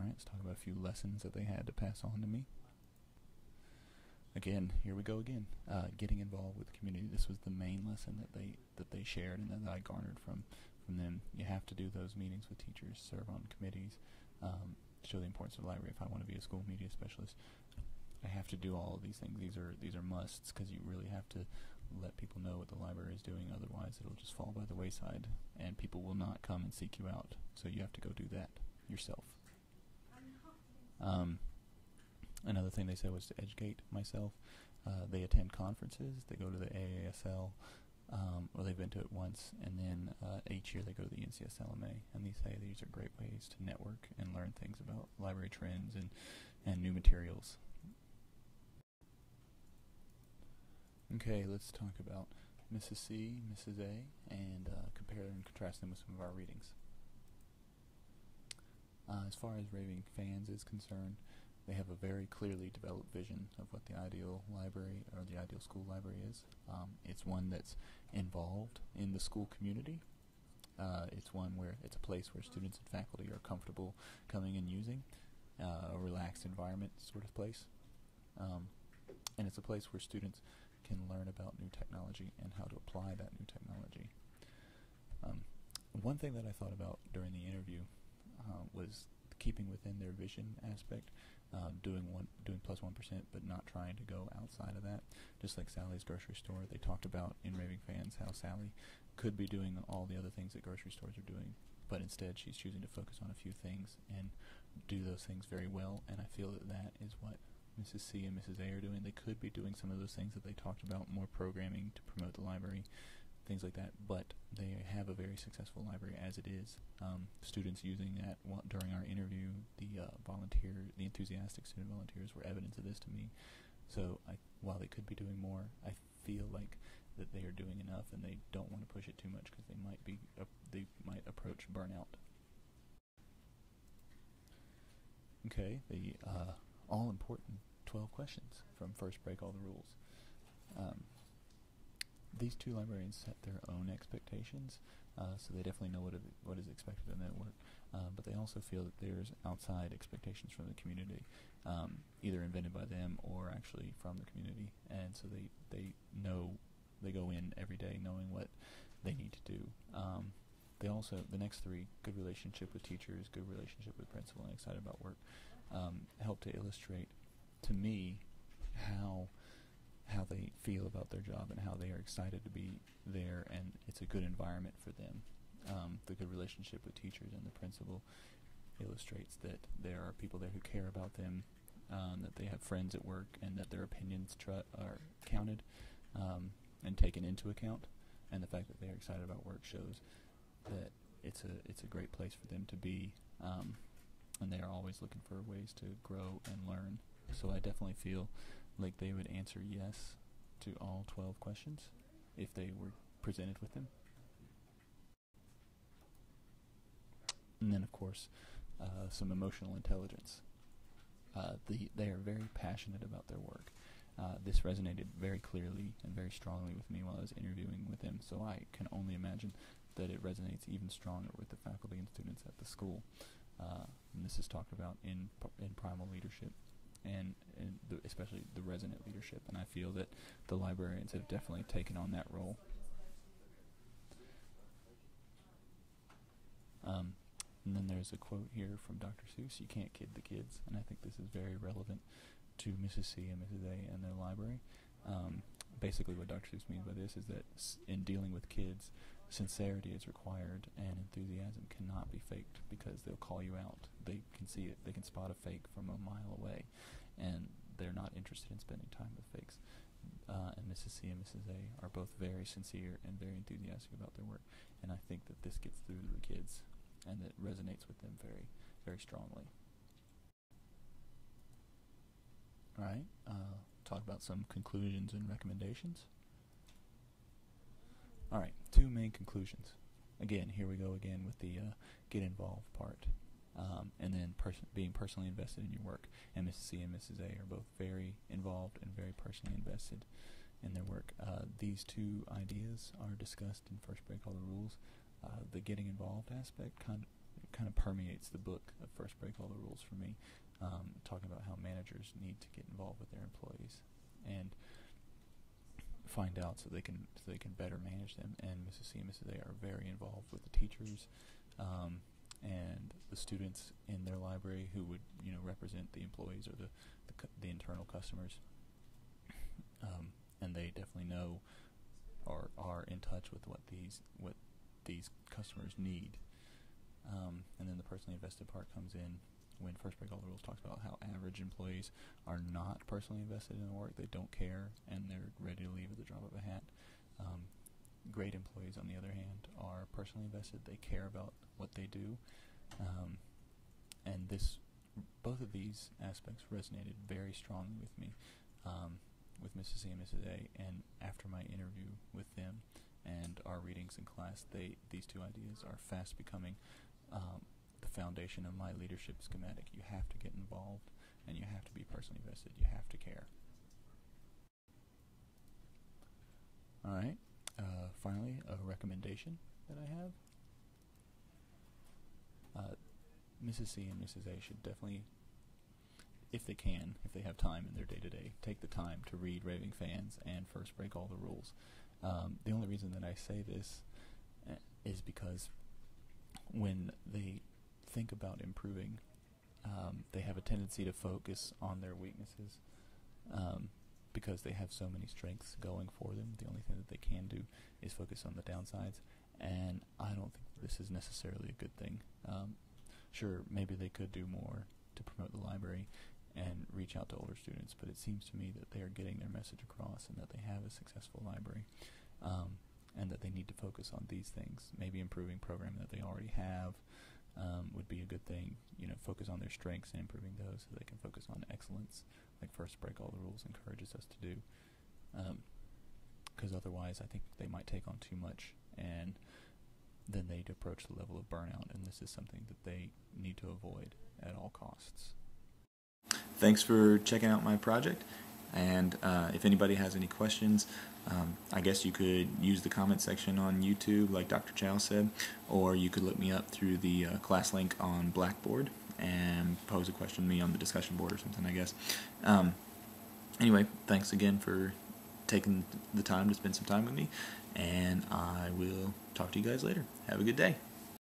Alright, let's talk about a few lessons that they had to pass on to me. Again, here we go again. Getting involved with the community. This was the main lesson that they shared and that I garnered from them. You have to do those meetings with teachers, serve on committees, show the importance of the library. If I want to be a school media specialist, I have to do all of these things. These are musts, because you really have to let people know what the library is doing. Otherwise, it'll just fall by the wayside, and people will not come and seek you out. So you have to go do that yourself. Another thing they said was to educate myself. They attend conferences. They go to the AASL, or they've been to it once, and then each year they go to the NCSLMA, and they say these are great ways to network and learn things about library trends and new materials. Okay, let's talk about Mrs. C, Mrs. A, and compare and contrast them with some of our readings. As far as Raving Fans is concerned, they have a very clearly developed vision of what the ideal library or the ideal school library is. It's one that's involved in the school community. It's one where it's a place where students and faculty are comfortable coming and using, a relaxed environment sort of place. And it's a place where students can learn about new technology and how to apply that new technology. One thing that I thought about during the interview was keeping within their vision aspect, doing plus 1%, but not trying to go outside of that. Just like Sally's grocery store, they talked about in Raving Fans how Sally could be doing all the other things that grocery stores are doing, but instead she's choosing to focus on a few things and do those things very well. And I feel that that is what Mrs. C and Mrs. A are doing. They could be doing some of those things that they talked about, more programming to promote the library, things like that, but they have a very successful library as it is. Students using that during our interview, the enthusiastic student volunteers were evidence of this to me. So while they could be doing more, I feel like that they are doing enough, and they don't want to push it too much because they might approach burnout. Okay, the all-important 12 questions from First Break All the Rules. These two librarians set their own expectations, so they definitely know what is expected in their work, but they also feel that there's outside expectations from the community, either invented by them or actually from the community, and so they go in every day knowing what they need to do. They also, the next three, good relationship with teachers, good relationship with principal, and excited about work, help to illustrate to me how they feel about their job and how they are excited to be there, and it's a good environment for them. The good relationship with teachers and the principal illustrates that there are people there who care about them, that they have friends at work, and that their opinions are counted and taken into account. And the fact that they are excited about work shows that it's a great place for them to be, and they are always looking for ways to grow and learn. So I definitely feel like they would answer yes to all 12 questions if they were presented with them. And then, of course, some emotional intelligence. They are very passionate about their work. This resonated very clearly and very strongly with me while I was interviewing with them, so I can only imagine that it resonates even stronger with the faculty and students at the school. And this is talked about in primal leadership, and especially the resident leadership, and I feel that the librarians have definitely taken on that role. And then there's a quote here from Dr. Seuss, "You can't kid the kids," and I think this is very relevant to Mrs. C and Mrs. A and their library. Basically what Dr. Seuss means by this is that in dealing with kids, sincerity is required, and enthusiasm cannot be faked, because they'll call you out. They can see it. They can spot a fake from a mile away, and they're not interested in spending time with fakes. And Mrs. C and Mrs. A are both very sincere and very enthusiastic about their work, and I think that this gets through to the kids, and it resonates with them very, very strongly. Alright, talk about some conclusions and recommendations. Alright, two main conclusions. Again, here we go again with the get involved part. And then being personally invested in your work. And Mrs. C and Mrs. A are both very involved and very personally invested in their work. These two ideas are discussed in First Break All the Rules. The getting involved aspect kind of permeates the book of First Break All the Rules for me, talking about how managers need to get involved with their employees and find out so they can better manage them. And Mrs. C and Mrs. A are very involved with the teachers and the students in their library who would represent the employees or the internal customers, and they definitely know or are in touch with what these customers need. And then the personally invested part comes in when First Break All the Rules talks about how average employees are not personally invested in the work. They don't care, and they're ready to leave at the drop of a hat. Great employees, on the other hand, are personally invested. They care about what they do. And both of these aspects resonated very strongly with me, with Mrs. C and Mrs. A. And after my interview with them and our readings in class, these two ideas are fast becoming the foundation of my leadership schematic. You have to get involved, and you have to be personally invested. You have to care. All right. Finally, a recommendation that I have. Mrs. C and Mrs. A should definitely, if they have time in their day-to-day, take the time to read Raving Fans and First Break All the Rules. The only reason that I say this is because when they think about improving, they have a tendency to focus on their weaknesses because they have so many strengths going for them. The only thing that they can do is focus on the downsides, and I don't think this is necessarily a good thing. Sure, maybe they could do more to promote the library and reach out to older students, but it seems to me that they are getting their message across and that they have a successful library, and that they need to focus on these things. Maybe improving programming that they already have would be a good thing. Focus on their strengths and improving those so they can focus on excellence, like First Break All the Rules encourages us to do. Because otherwise, I think they might take on too much, and then they'd approach the level of burnout, and this is something that they need to avoid at all costs. Thanks for checking out my project, and if anybody has any questions, I guess you could use the comment section on YouTube like Dr. Chow said, or you could look me up through the class link on Blackboard and pose a question to me on the discussion board or something, I guess. Anyway, thanks again for taking the time to spend some time with me, and I will talk to you guys later. Have a good day.